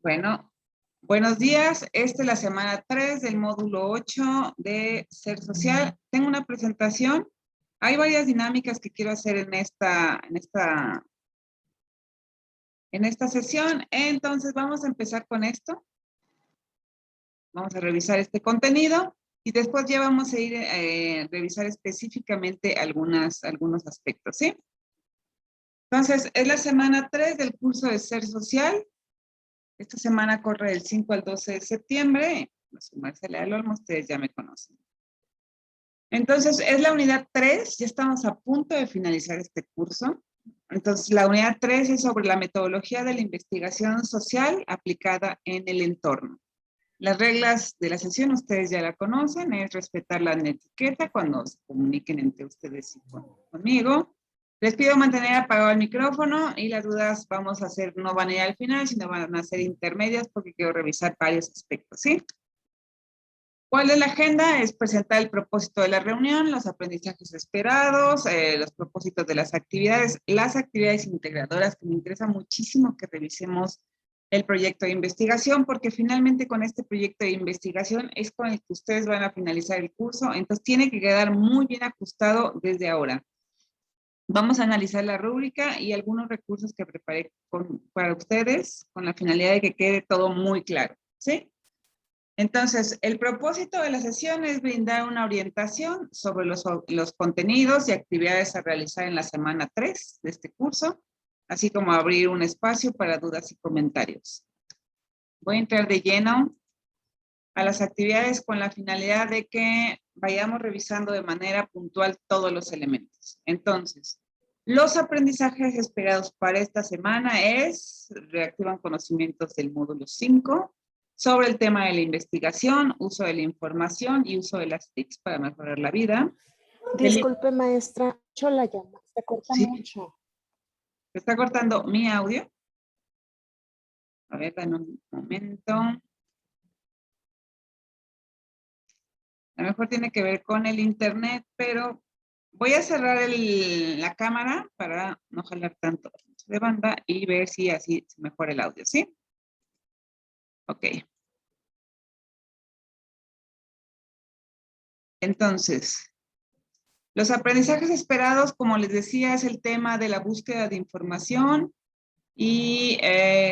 Bueno, buenos días. Esta es la semana 3 del módulo 8 de Ser Social. Tengo una presentación. Hay varias dinámicas que quiero hacer en esta sesión. Entonces, vamos a empezar con esto. Vamos a revisar este contenido y después ya vamos a ir a revisar específicamente algunos aspectos, ¿sí? Entonces, es la semana 3 del curso de Ser Social. Esta semana corre del 5 al 12 de septiembre. Soy Marcela del Olmo, ustedes ya me conocen. Entonces, es la unidad 3, ya estamos a punto de finalizar este curso. Entonces, la unidad 3 es sobre la metodología de la investigación social aplicada en el entorno. Las reglas de la sesión ustedes ya la conocen, es respetar la etiqueta cuando se comuniquen entre ustedes y conmigo. Les pido mantener apagado el micrófono y las dudas no van a ir al final, sino van a ser intermedias porque quiero revisar varios aspectos, ¿sí? ¿Cuál es la agenda? Es presentar el propósito de la reunión, los aprendizajes esperados, los propósitos de las actividades integradoras, que me interesa muchísimo que revisemos el proyecto de investigación, porque finalmente con este proyecto de investigación es con el que ustedes van a finalizar el curso, entonces tiene que quedar muy bien ajustado desde ahora. Vamos a analizar la rúbrica y algunos recursos que preparé para ustedes con la finalidad de que quede todo muy claro, ¿sí? Entonces, el propósito de la sesión es brindar una orientación sobre los contenidos y actividades a realizar en la semana 3 de este curso, así como abrir un espacio para dudas y comentarios. Voy a entrar de lleno a las actividades con la finalidad de que vayamos revisando de manera puntual todos los elementos. Entonces, los aprendizajes esperados para esta semana reactivan conocimientos del módulo 5, sobre el tema de la investigación, uso de la información y uso de las TICs para mejorar la vida. Disculpe, maestra, la llama, se corta mucho. ¿Se está cortando mi audio? A ver, dame un momento. A lo mejor tiene que ver con el internet, pero voy a cerrar la cámara para no jalar tanto de banda y ver si así se mejora el audio, ¿sí? Ok. Entonces, los aprendizajes esperados, como les decía, es el tema de la búsqueda de información y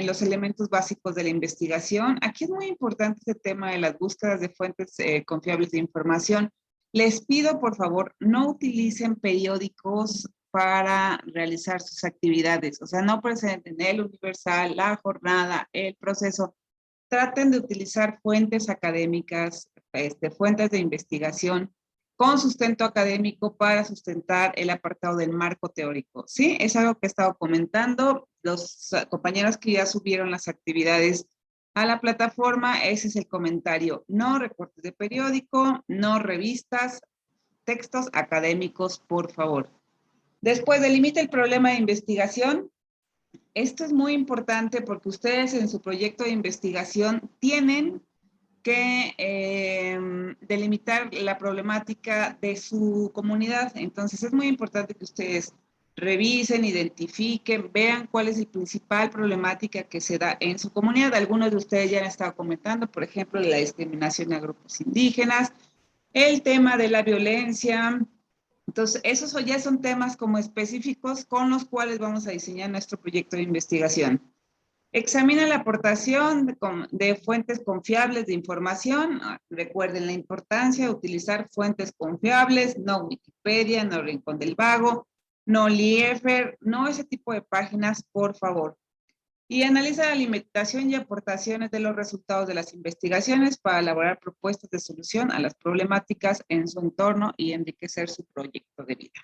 los elementos básicos de la investigación. Aquí es muy importante este tema de las búsquedas de fuentes confiables de información. Les pido, por favor, no utilicen periódicos para realizar sus actividades. O sea, no presenten el Universal, la Jornada, el Proceso. Traten de utilizar fuentes académicas, fuentes de investigación con sustento académico para sustentar el apartado del marco teórico. Sí, es algo que he estado comentando. Los compañeros que ya subieron las actividades a la plataforma, ese es el comentario. No recortes de periódico, no revistas, textos académicos, por favor. Después, delimita el problema de investigación. Esto es muy importante porque ustedes en su proyecto de investigación tienen que delimitar la problemática de su comunidad. Entonces, es muy importante que ustedes revisen, identifiquen, vean cuál es la principal problemática que se da en su comunidad. Algunos de ustedes ya han estado comentando, por ejemplo, la discriminación a grupos indígenas, el tema de la violencia. Entonces, esos ya son temas como específicos con los cuales vamos a diseñar nuestro proyecto de investigación. Examina la aportación de fuentes confiables de información. Recuerden la importancia de utilizar fuentes confiables, no Wikipedia, no Rincón del Vago, no Liefeld, no ese tipo de páginas, por favor. Y analiza la limitación y aportaciones de los resultados de las investigaciones para elaborar propuestas de solución a las problemáticas en su entorno y enriquecer su proyecto de vida.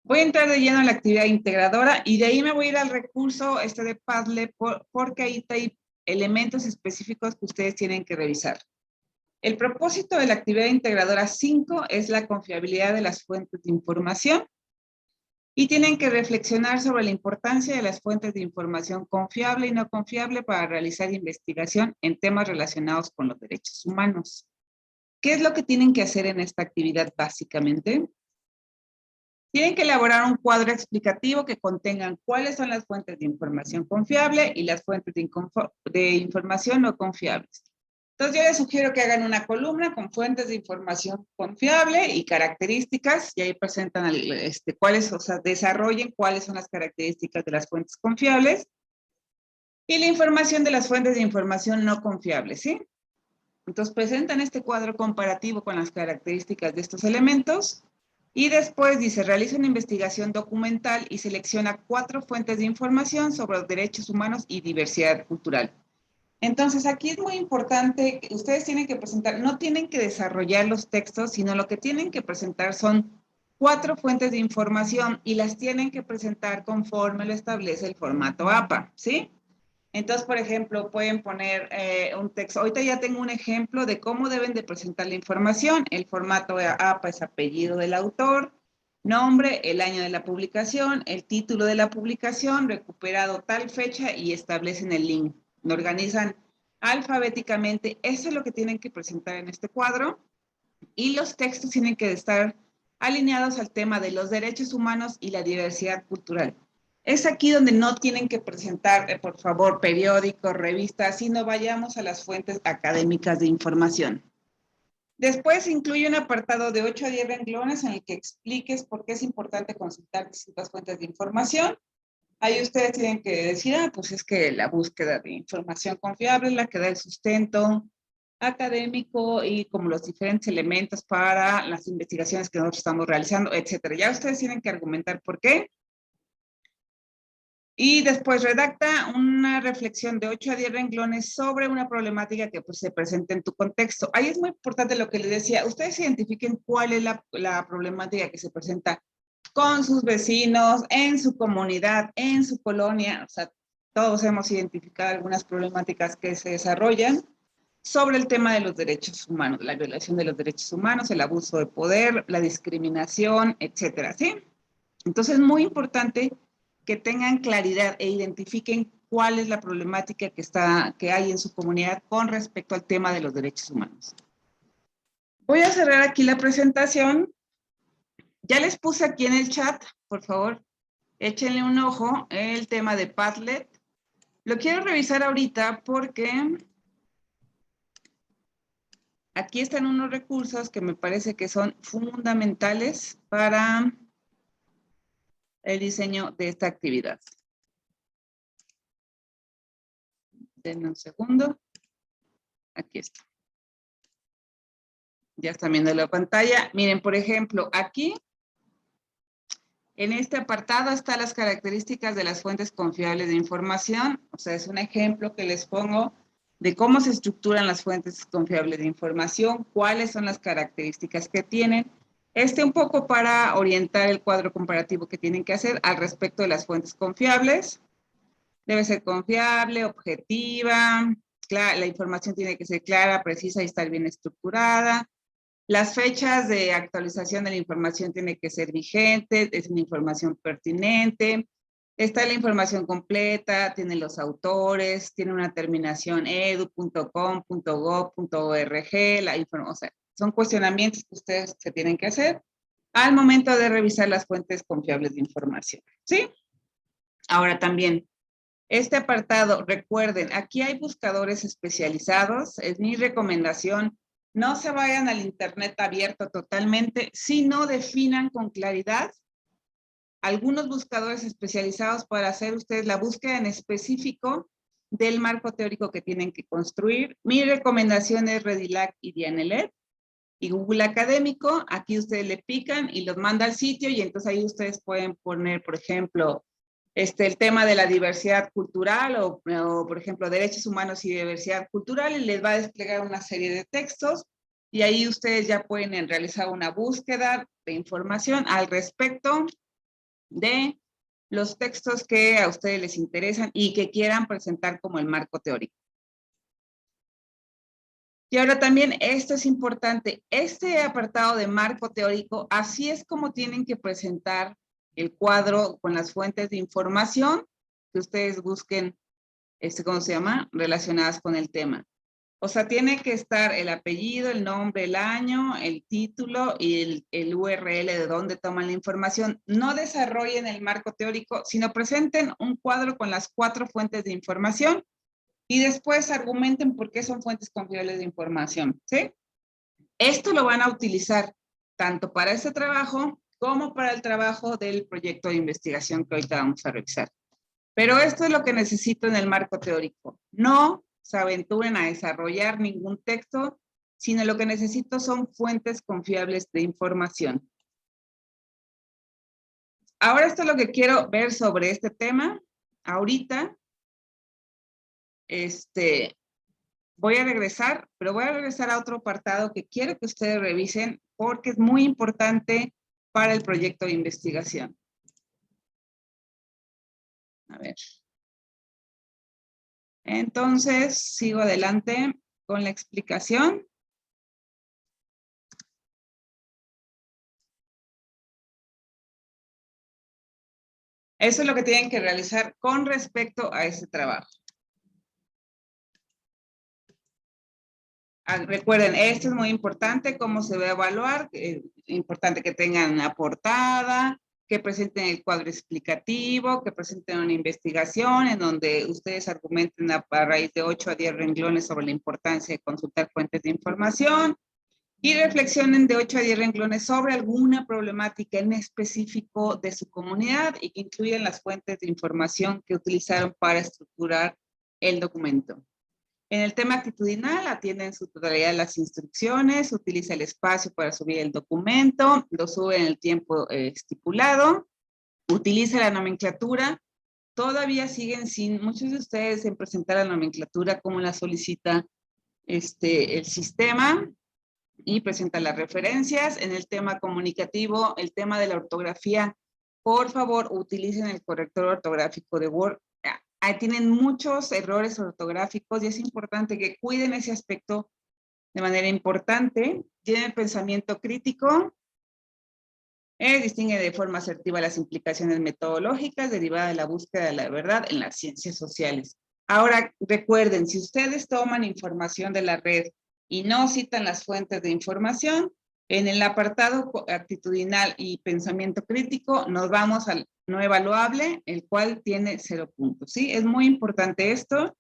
Voy a entrar de lleno a la actividad integradora y de ahí me voy a ir al recurso de Padlet porque ahí hay elementos específicos que ustedes tienen que revisar. El propósito de la actividad integradora 5 es la confiabilidad de las fuentes de información y tienen que reflexionar sobre la importancia de las fuentes de información confiable y no confiable para realizar investigación en temas relacionados con los derechos humanos. ¿Qué es lo que tienen que hacer en esta actividad básicamente? Tienen que elaborar un cuadro explicativo que contengan cuáles son las fuentes de información confiable y las fuentes de información no confiables. Entonces, yo les sugiero que hagan una columna con fuentes de información confiable y características, y ahí presentan cuáles, o sea, desarrollen cuáles son las características de las fuentes confiables y la información de las fuentes de información no confiables, ¿sí? Entonces, presentan este cuadro comparativo con las características de estos elementos. Y después dice, realiza una investigación documental y selecciona 4 fuentes de información sobre los derechos humanos y diversidad cultural. Entonces, aquí es muy importante que ustedes tienen que presentar, no tienen que desarrollar los textos, sino lo que tienen que presentar son 4 fuentes de información y las tienen que presentar conforme lo establece el formato APA, ¿sí? Entonces, por ejemplo, pueden poner un texto. Ahorita ya tengo un ejemplo de cómo deben de presentar la información. El formato APA es apellido del autor, nombre, el año de la publicación, el título de la publicación, recuperado tal fecha y establecen el link. Lo organizan alfabéticamente. Eso es lo que tienen que presentar en este cuadro. Y los textos tienen que estar alineados al tema de los derechos humanos y la diversidad cultural. Es aquí donde no tienen que presentar, por favor, periódicos, revistas, sino vayamos a las fuentes académicas de información. Después incluye un apartado de 8 a 10 renglones en el que expliques por qué es importante consultar distintas fuentes de información. Ahí ustedes tienen que decir, pues es que la búsqueda de información confiable es la que da el sustento académico y como los diferentes elementos para las investigaciones que nosotros estamos realizando, etcétera. Ya ustedes tienen que argumentar por qué. Y después redacta una reflexión de 8 a 10 renglones sobre una problemática que pues, se presenta en tu contexto. Ahí es muy importante lo que les decía. Ustedes identifiquen cuál es la problemática que se presenta con sus vecinos, en su comunidad, en su colonia. O sea, todos hemos identificado algunas problemáticas que se desarrollan sobre el tema de los derechos humanos, la violación de los derechos humanos, el abuso de poder, la discriminación, etcétera, ¿sí? Entonces, es muy importante que tengan claridad e identifiquen cuál es la problemática que hay en su comunidad con respecto al tema de los derechos humanos. Voy a cerrar aquí la presentación. Ya les puse aquí en el chat, por favor, échenle un ojo, el tema de Padlet. Lo quiero revisar ahorita porque aquí están unos recursos que me parece que son fundamentales para el diseño de esta actividad. Denme un segundo. Aquí está. Ya están viendo la pantalla. Miren, por ejemplo, aquí, en este apartado están las características de las fuentes confiables de información. O sea, es un ejemplo que les pongo de cómo se estructuran las fuentes confiables de información, cuáles son las características que tienen. Un poco para orientar el cuadro comparativo que tienen que hacer al respecto de las fuentes confiables. Debe ser confiable, objetiva, la información tiene que ser clara, precisa y estar bien estructurada. Las fechas de actualización de la información tienen que ser vigentes, es una información pertinente. Está la información completa, tiene los autores, tiene una terminación edu.com.gov.org, o sea, son cuestionamientos que ustedes se tienen que hacer al momento de revisar las fuentes confiables de información, ¿sí? Ahora también, este apartado, recuerden, aquí hay buscadores especializados, es mi recomendación, no se vayan al internet abierto totalmente, sino definan con claridad algunos buscadores especializados para hacer ustedes la búsqueda en específico del marco teórico que tienen que construir. Mi recomendación es Redilac y Dianelet y Google Académico. Aquí ustedes le pican y los manda al sitio y entonces ahí ustedes pueden poner, por ejemplo, el tema de la diversidad cultural o, por ejemplo, derechos humanos y diversidad cultural y les va a desplegar una serie de textos y ahí ustedes ya pueden realizar una búsqueda de información al respecto de los textos que a ustedes les interesan y que quieran presentar como el marco teórico. Y ahora también, esto es importante, este apartado de marco teórico, así es como tienen que presentar el cuadro con las fuentes de información que ustedes busquen, ¿cómo se llama? Relacionadas con el tema. O sea, tiene que estar el apellido, el nombre, el año, el título y el URL de dónde toman la información. No desarrollen el marco teórico, sino presenten un cuadro con las 4 fuentes de información y después argumenten por qué son fuentes confiables de información, ¿sí? Esto lo van a utilizar tanto para este trabajo como para el trabajo del proyecto de investigación que ahorita vamos a revisar. Pero esto es lo que necesito en el marco teórico. No se aventuren a desarrollar ningún texto, sino lo que necesito son fuentes confiables de información. Ahora esto es lo que quiero ver sobre este tema. Ahorita, voy a regresar, pero voy a regresar a otro apartado que quiero que ustedes revisen porque es muy importante para el proyecto de investigación. A ver. Entonces, sigo adelante con la explicación. Eso es lo que tienen que realizar con respecto a ese trabajo. Recuerden, esto es muy importante, cómo se va a evaluar. Es importante que tengan una portada, que presenten el cuadro explicativo, que presenten una investigación en donde ustedes argumenten a raíz de 8 a 10 renglones sobre la importancia de consultar fuentes de información y reflexionen de 8 a 10 renglones sobre alguna problemática en específico de su comunidad y que incluyan las fuentes de información que utilizaron para estructurar el documento. En el tema actitudinal, atiende en su totalidad las instrucciones, utiliza el espacio para subir el documento, lo sube en el tiempo estipulado, utiliza la nomenclatura. Todavía siguen sin muchos de ustedes en presentar la nomenclatura como la solicita el sistema y presenta las referencias. En el tema comunicativo, el tema de la ortografía, por favor, utilicen el corrector ortográfico de Word. Ahí tienen muchos errores ortográficos y es importante que cuiden ese aspecto de manera importante. Tienen pensamiento crítico. Distingue de forma asertiva las implicaciones metodológicas derivadas de la búsqueda de la verdad en las ciencias sociales. Ahora, recuerden, si ustedes toman información de la red y no citan las fuentes de información, en el apartado actitudinal y pensamiento crítico nos vamos al no evaluable, el cual tiene 0 puntos, ¿sí? Es muy importante esto,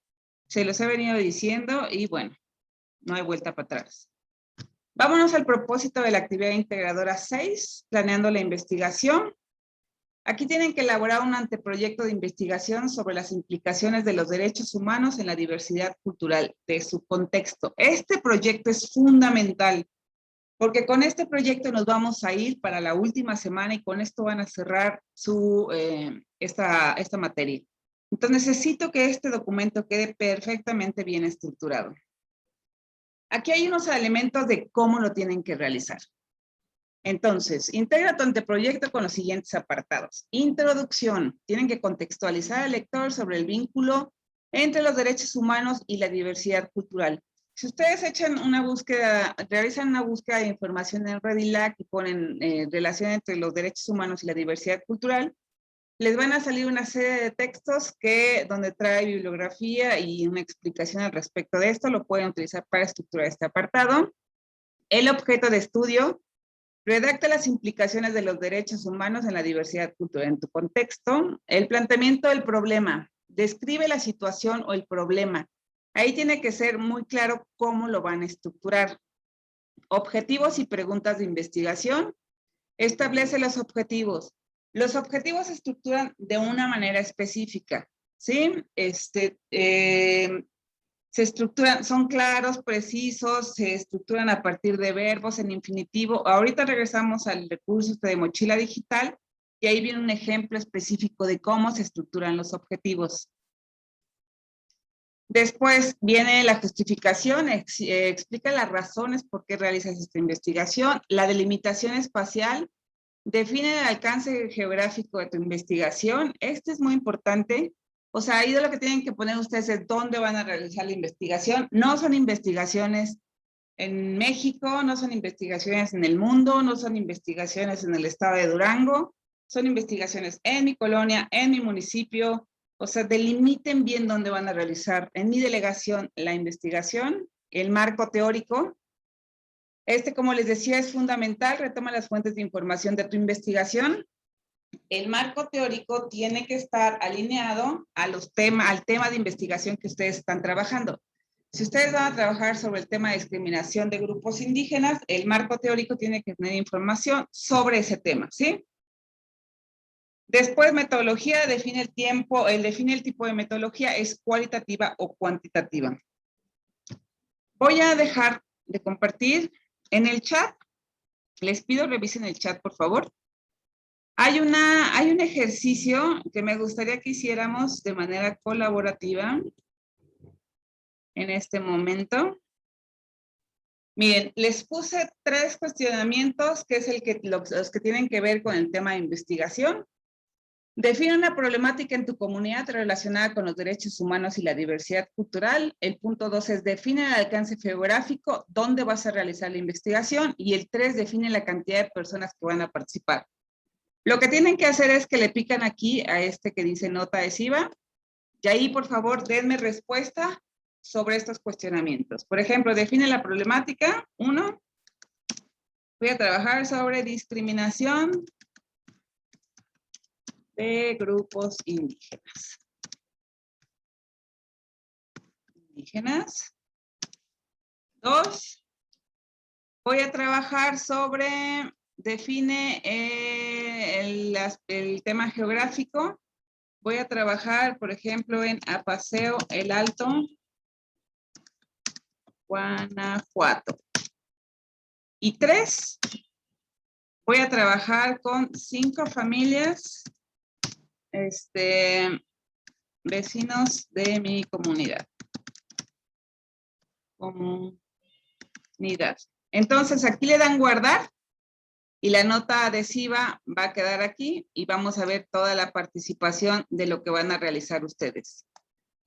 se los he venido diciendo y bueno, no hay vuelta para atrás. Vámonos al propósito de la actividad integradora 6, planeando la investigación. Aquí tienen que elaborar un anteproyecto de investigación sobre las implicaciones de los derechos humanos en la diversidad cultural de su contexto. Este proyecto es fundamental, porque con este proyecto nos vamos a ir para la última semana y con esto van a cerrar esta materia. Entonces necesito que este documento quede perfectamente bien estructurado. Aquí hay unos elementos de cómo lo tienen que realizar. Entonces, integra tu anteproyecto con los siguientes apartados. Introducción. Tienen que contextualizar al lector sobre el vínculo entre los derechos humanos y la diversidad cultural. Si ustedes echan una búsqueda, realizan una búsqueda de información en Redilac y ponen relación entre los derechos humanos y la diversidad cultural, les van a salir una serie de textos donde trae bibliografía y una explicación al respecto de esto. Lo pueden utilizar para estructurar este apartado. El objeto de estudio. Redacta las implicaciones de los derechos humanos en la diversidad cultural en tu contexto. El planteamiento del problema. Describe la situación o el problema. Ahí tiene que ser muy claro cómo lo van a estructurar. Objetivos y preguntas de investigación. Establece los objetivos. Los objetivos se estructuran de una manera específica, ¿sí? Se estructuran, son claros, precisos, se estructuran a partir de verbos en infinitivo. Ahorita regresamos al recurso de mochila digital y ahí viene un ejemplo específico de cómo se estructuran los objetivos. Después viene la justificación, explica las razones por qué realizas esta investigación. La delimitación espacial, define el alcance geográfico de tu investigación. Este es muy importante. O sea, ahí de lo que tienen que poner ustedes es dónde van a realizar la investigación. No son investigaciones en México, no son investigaciones en el mundo, no son investigaciones en el estado de Durango, son investigaciones en mi colonia, en mi municipio. O sea, delimiten bien dónde van a realizar en mi delegación la investigación el marco teórico. Como les decía, es fundamental. Retoma las fuentes de información de tu investigación. El marco teórico tiene que estar alineado al tema de investigación que ustedes están trabajando. Si ustedes van a trabajar sobre el tema de discriminación de grupos indígenas, el marco teórico tiene que tener información sobre ese tema, ¿sí? Después, metodología, define el tipo de metodología, es cualitativa o cuantitativa. Voy a dejar de compartir en el chat. Les pido revisen el chat, por favor. Hay un ejercicio que me gustaría que hiciéramos de manera colaborativa en este momento. Miren, les puse 3 cuestionamientos, que es los que tienen que ver con el tema de investigación. Define una problemática en tu comunidad relacionada con los derechos humanos y la diversidad cultural. El punto 2 es define el alcance geográfico, dónde vas a realizar la investigación. Y el 3 define la cantidad de personas que van a participar. Lo que tienen que hacer es que le pican aquí a que dice nota adhesiva. Y ahí, por favor, denme respuesta sobre estos cuestionamientos. Por ejemplo, define la problemática. 1. Voy a trabajar sobre discriminación de grupos indígenas. Indígenas. 2. Voy a trabajar sobre, define el tema geográfico. Voy a trabajar, por ejemplo, en Apaseo el Alto, Guanajuato. Y 3, voy a trabajar con 5 familias, vecinos de mi comunidad. Entonces, aquí le dan guardar y la nota adhesiva va a quedar aquí y vamos a ver toda la participación de lo que van a realizar ustedes.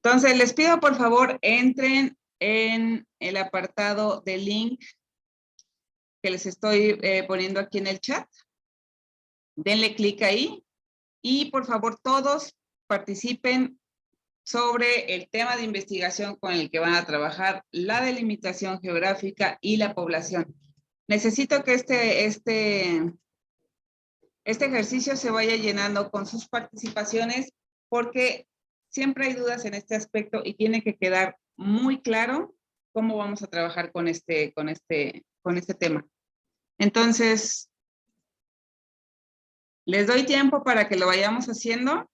Entonces, les pido por favor, entren en el apartado de link que les estoy poniendo aquí en el chat. Denle clic ahí y por favor todos participen sobre el tema de investigación con el que van a trabajar, la delimitación geográfica y la población. Necesito que este ejercicio se vaya llenando con sus participaciones porque siempre hay dudas en este aspecto y tiene que quedar muy claro cómo vamos a trabajar con este tema. Entonces, les doy tiempo para que lo vayamos haciendo.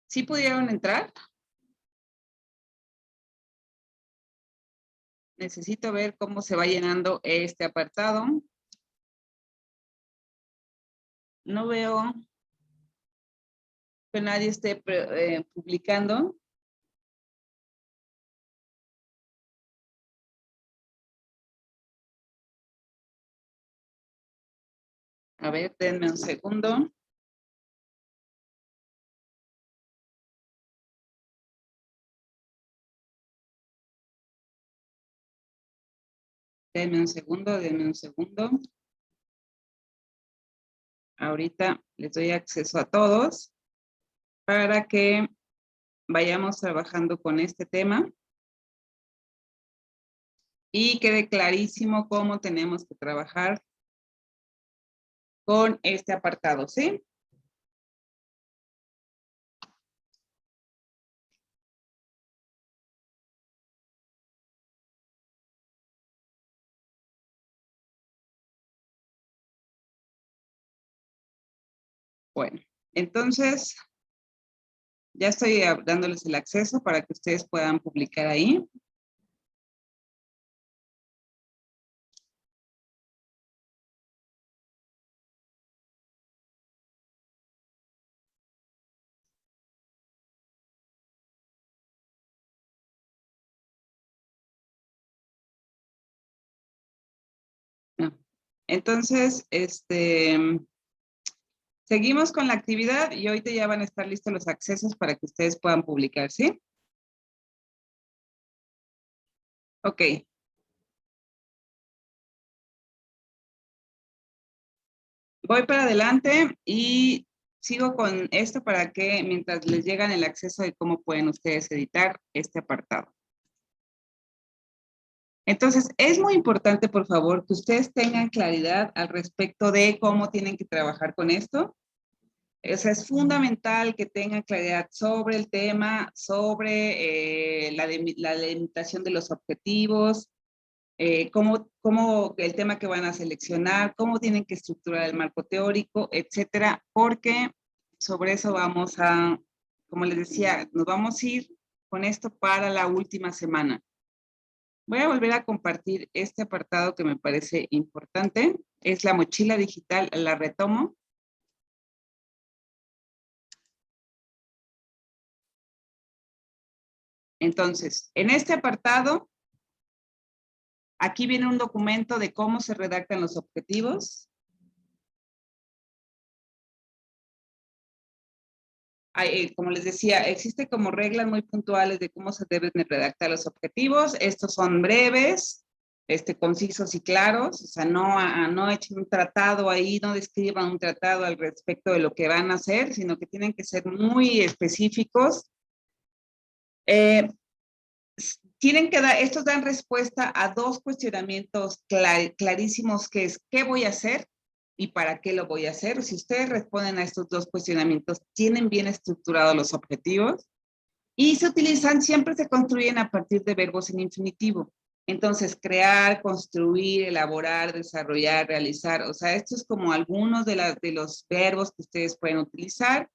¿Sí pudieron entrar? Necesito ver cómo se va llenando este apartado. No veo que nadie esté publicando. A ver, denme un segundo. Denme un segundo. Ahorita les doy acceso a todos para que vayamos trabajando con este tema y quede clarísimo cómo tenemos que trabajar con este apartado, ¿sí? Bueno, entonces ya estoy dándoles el acceso para que ustedes puedan publicar ahí. Entonces, seguimos con la actividad y ahorita ya van a estar listos los accesos para que ustedes puedan publicar, ¿sí? Ok. Voy para adelante y sigo con esto para que mientras les llegan el acceso de cómo pueden ustedes editar este apartado. Entonces, es muy importante, por favor, que ustedes tengan claridad al respecto de cómo tienen que trabajar con esto. O sea, es fundamental que tengan claridad sobre el tema, sobre la delimitación de los objetivos, cómo el tema que van a seleccionar, cómo tienen que estructurar el marco teórico, etcétera, porque sobre eso vamos a, como les decía, nos vamos a ir con esto para la última semana. Voy a volver a compartir este apartado que me parece importante. Es la mochila digital, la retomo. Entonces, en este apartado, aquí viene un documento de cómo se redactan los objetivos. Como les decía, existe como reglas muy puntuales de cómo se deben de redactar los objetivos. Estos son breves, concisos y claros. O sea, no echen un tratado ahí, no describan un tratado al respecto de lo que van a hacer, sino que tienen que ser muy específicos. Estos dan respuesta a dos cuestionamientos clarísimos, que es ¿qué voy a hacer? ¿Y para qué lo voy a hacer? Si ustedes responden a estos dos cuestionamientos, tienen bien estructurados los objetivos y siempre se construyen a partir de verbos en infinitivo. Entonces, crear, construir, elaborar, desarrollar, realizar, o sea, esto es como algunos de los verbos que ustedes pueden utilizar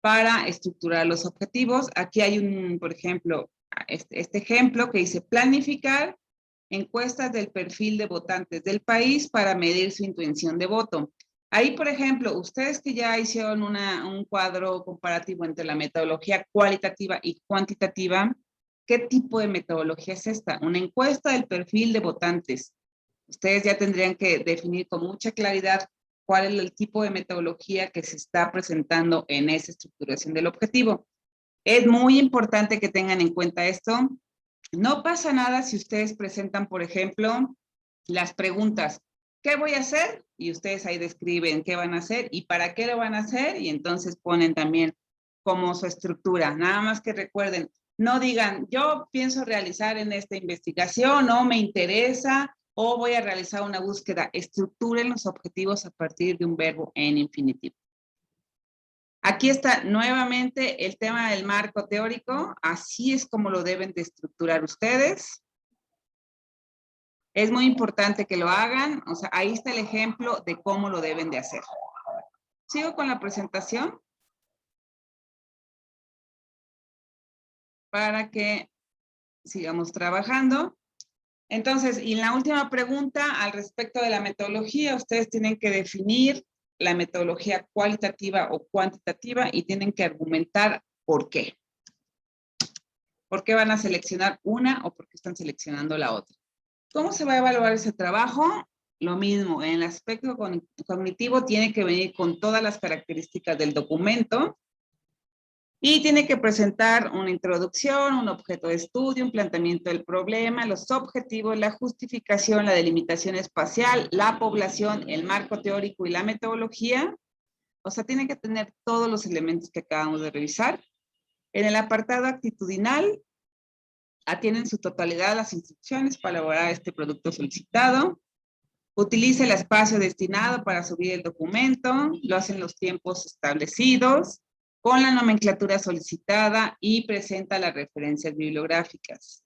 para estructurar los objetivos. Aquí hay por ejemplo, este ejemplo que dice planificar encuestas del perfil de votantes del país para medir su intención de voto. Ahí, por ejemplo, ustedes que ya hicieron un cuadro comparativo entre la metodología cualitativa y cuantitativa, ¿qué tipo de metodología es esta? Una encuesta del perfil de votantes. Ustedes ya tendrían que definir con mucha claridad cuál es el tipo de metodología que se está presentando en esa estructuración del objetivo. Es muy importante que tengan en cuenta esto. No pasa nada si ustedes presentan, por ejemplo, las preguntas. ¿Qué voy a hacer? Y ustedes ahí describen qué van a hacer y para qué lo van a hacer, y entonces ponen también como su estructura. Nada más que recuerden, no digan, yo pienso realizar en esta investigación, o me interesa, o voy a realizar una búsqueda. Estructuren los objetivos a partir de un verbo en infinitivo. Aquí está nuevamente el tema del marco teórico. Así es como lo deben de estructurar ustedes. Es muy importante que lo hagan. O sea, ahí está el ejemplo de cómo lo deben de hacer. Sigo con la presentación para que sigamos trabajando. Entonces, y la última pregunta al respecto de la metodología, ustedes tienen que definir la metodología cualitativa o cuantitativa y tienen que argumentar por qué. ¿Por qué van a seleccionar una o por qué están seleccionando la otra? ¿Cómo se va a evaluar ese trabajo? Lo mismo, en el aspecto cognitivo tiene que venir con todas las características del documento y tiene que presentar una introducción, un objeto de estudio, un planteamiento del problema, los objetivos, la justificación, la delimitación espacial, la población, el marco teórico y la metodología. O sea, tiene que tener todos los elementos que acabamos de revisar. En el apartado actitudinal, atienden su totalidad las instrucciones para elaborar este producto solicitado. Utilice el espacio destinado para subir el documento, lo hacen los tiempos establecidos, con la nomenclatura solicitada y presenta las referencias bibliográficas.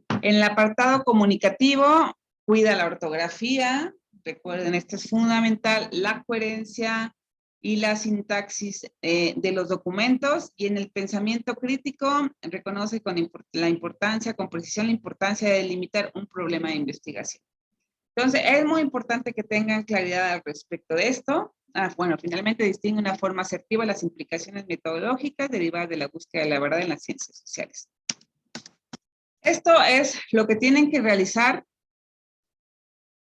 En el apartado comunicativo, cuida la ortografía. Recuerden, esto es fundamental, la coherencia y la sintaxis de los documentos. Y en el pensamiento crítico, reconoce con precisión la importancia de delimitar un problema de investigación. Entonces, es muy importante que tengan claridad al respecto de esto. Bueno, finalmente distingue una forma asertiva las implicaciones metodológicas derivadas de la búsqueda de la verdad en las ciencias sociales. Esto es lo que tienen que realizar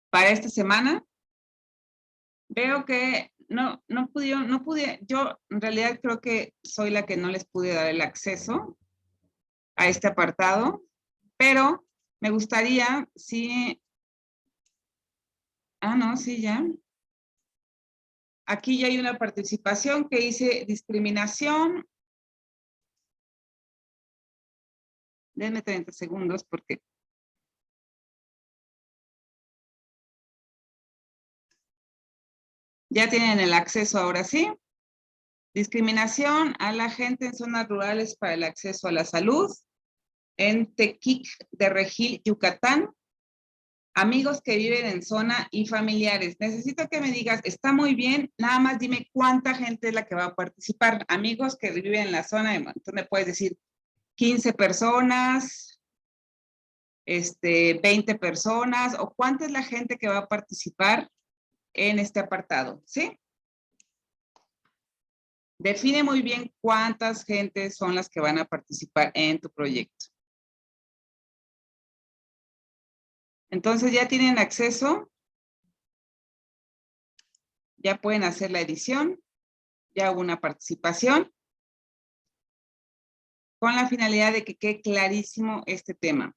para esta semana. Veo que no pude, yo en realidad creo que soy la que no les pude dar el acceso a este apartado, pero me gustaría, sí, no, sí, ya. Aquí ya hay una participación que dice discriminación. Denme 30 segundos porque Ya tienen el acceso ahora sí. Discriminación a la gente en zonas rurales para el acceso a la salud. En Tequic de Regil, Yucatán. Amigos que viven en zona y familiares. Necesito que me digas, está muy bien, nada más dime cuánta gente es la que va a participar. Amigos que viven en la zona, entonces me puedes decir 15 personas, 20 personas, o cuánta es la gente que va a participar en este apartado, ¿sí? Define muy bien cuántas gentes son las que van a participar en tu proyecto. Entonces ya tienen acceso, ya pueden hacer la edición, ya hubo una participación, con la finalidad de que quede clarísimo este tema.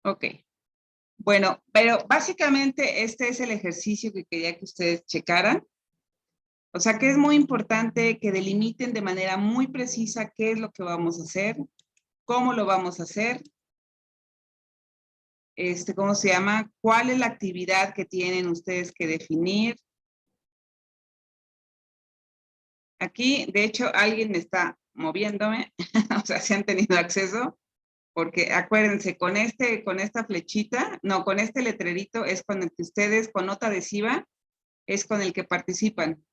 Ok. Bueno, pero básicamente este es el ejercicio que quería que ustedes checaran. O sea que es muy importante que delimiten de manera muy precisa qué es lo que vamos a hacer, cómo lo vamos a hacer, ¿cómo se llama? ¿Cuál es la actividad que tienen ustedes que definir? Aquí, de hecho, alguien está moviéndome, o sea, si han tenido acceso, porque acuérdense, con esta flechita, no, con este letrerito es con el que ustedes, con nota adhesiva, es con el que participan.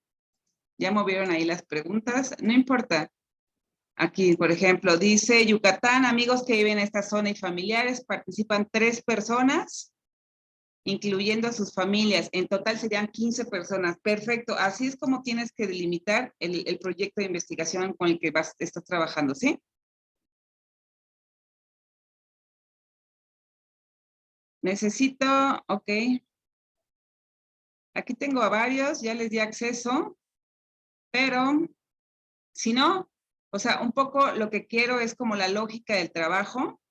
Ya movieron ahí las preguntas, no importa. Aquí, por ejemplo, dice Yucatán, amigos que viven en esta zona y familiares, participan 3 personas, incluyendo a sus familias. En total serían 15 personas. Perfecto, así es como tienes que delimitar el proyecto de investigación con el que estás trabajando, ¿sí? Necesito, ok. Aquí tengo a varios, ya les di acceso, pero si no, o sea, un poco lo que quiero es como la lógica del trabajo,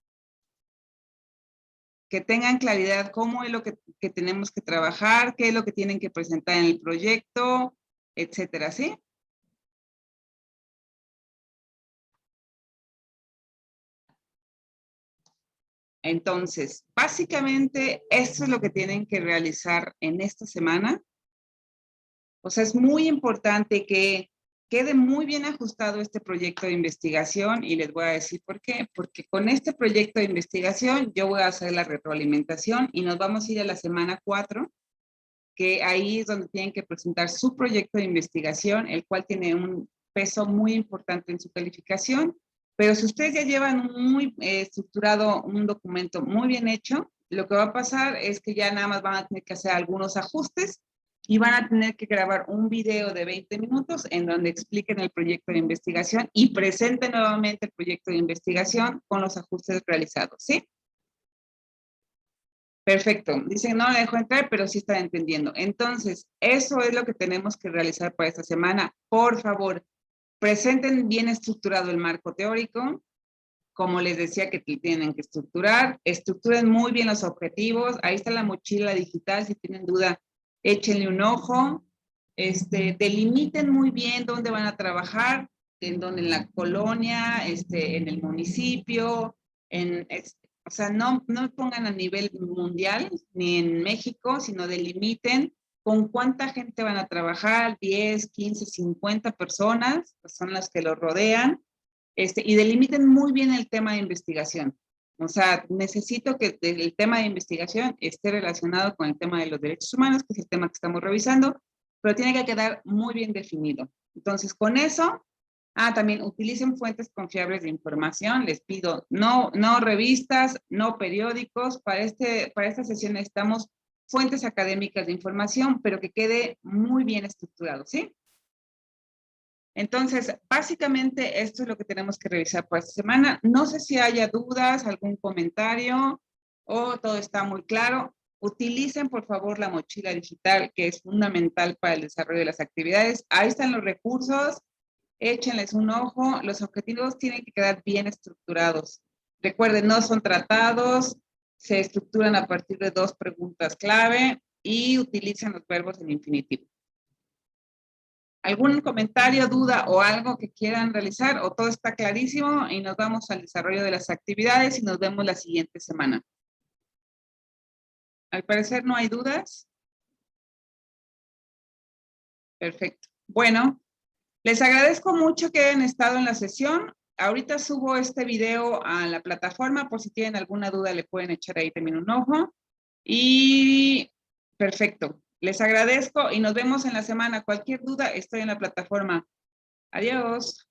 que tengan claridad cómo es lo que tenemos que trabajar, qué es lo que tienen que presentar en el proyecto, etcétera, ¿sí? Entonces, básicamente, esto es lo que tienen que realizar en esta semana. O sea, es muy importante que quede muy bien ajustado este proyecto de investigación y les voy a decir por qué. Porque con este proyecto de investigación yo voy a hacer la retroalimentación y nos vamos a ir a la semana 4, que ahí es donde tienen que presentar su proyecto de investigación, el cual tiene un peso muy importante en su calificación. Pero si ustedes ya llevan muy estructurado un documento muy bien hecho, lo que va a pasar es que ya nada más van a tener que hacer algunos ajustes y van a tener que grabar un video de 20 minutos en donde expliquen el proyecto de investigación y presenten nuevamente el proyecto de investigación con los ajustes realizados, ¿sí? Perfecto. Dicen, no le dejo entrar, pero sí están entendiendo. Entonces, eso es lo que tenemos que realizar para esta semana. Por favor, presenten bien estructurado el marco teórico. Como les decía que tienen que estructurar. Estructuren muy bien los objetivos. Ahí está la mochila digital. Si tienen duda, échenle un ojo. Delimiten muy bien dónde van a trabajar, en la colonia, en el municipio, o sea, no pongan a nivel mundial ni en México, sino delimiten con cuánta gente van a trabajar, 10, 15, 50 personas, pues son las que los rodean, y delimiten muy bien el tema de investigación. O sea, necesito que el tema de investigación esté relacionado con el tema de los derechos humanos, que es el tema que estamos revisando, pero tiene que quedar muy bien definido. Entonces, con eso, también utilicen fuentes confiables de información. Les pido no revistas, no periódicos. Para esta sesión necesitamos fuentes académicas de información, pero que quede muy bien estructurado, ¿sí? Entonces, básicamente esto es lo que tenemos que revisar por esta semana. No sé si haya dudas, algún comentario o todo está muy claro. Utilicen, por favor, la mochila digital, que es fundamental para el desarrollo de las actividades. Ahí están los recursos. Échenles un ojo. Los objetivos tienen que quedar bien estructurados. Recuerden, no son tratados, se estructuran a partir de 2 preguntas clave y utilicen los verbos en infinitivo. ¿Algún comentario, duda o algo que quieran realizar? ¿O todo está clarísimo? Y nos vamos al desarrollo de las actividades y nos vemos la siguiente semana. Al parecer no hay dudas. Perfecto. Bueno, les agradezco mucho que hayan estado en la sesión. Ahorita subo este video a la plataforma, por si tienen alguna duda le pueden echar ahí también un ojo. Y perfecto. Les agradezco y nos vemos en la semana. Cualquier duda, estoy en la plataforma. Adiós.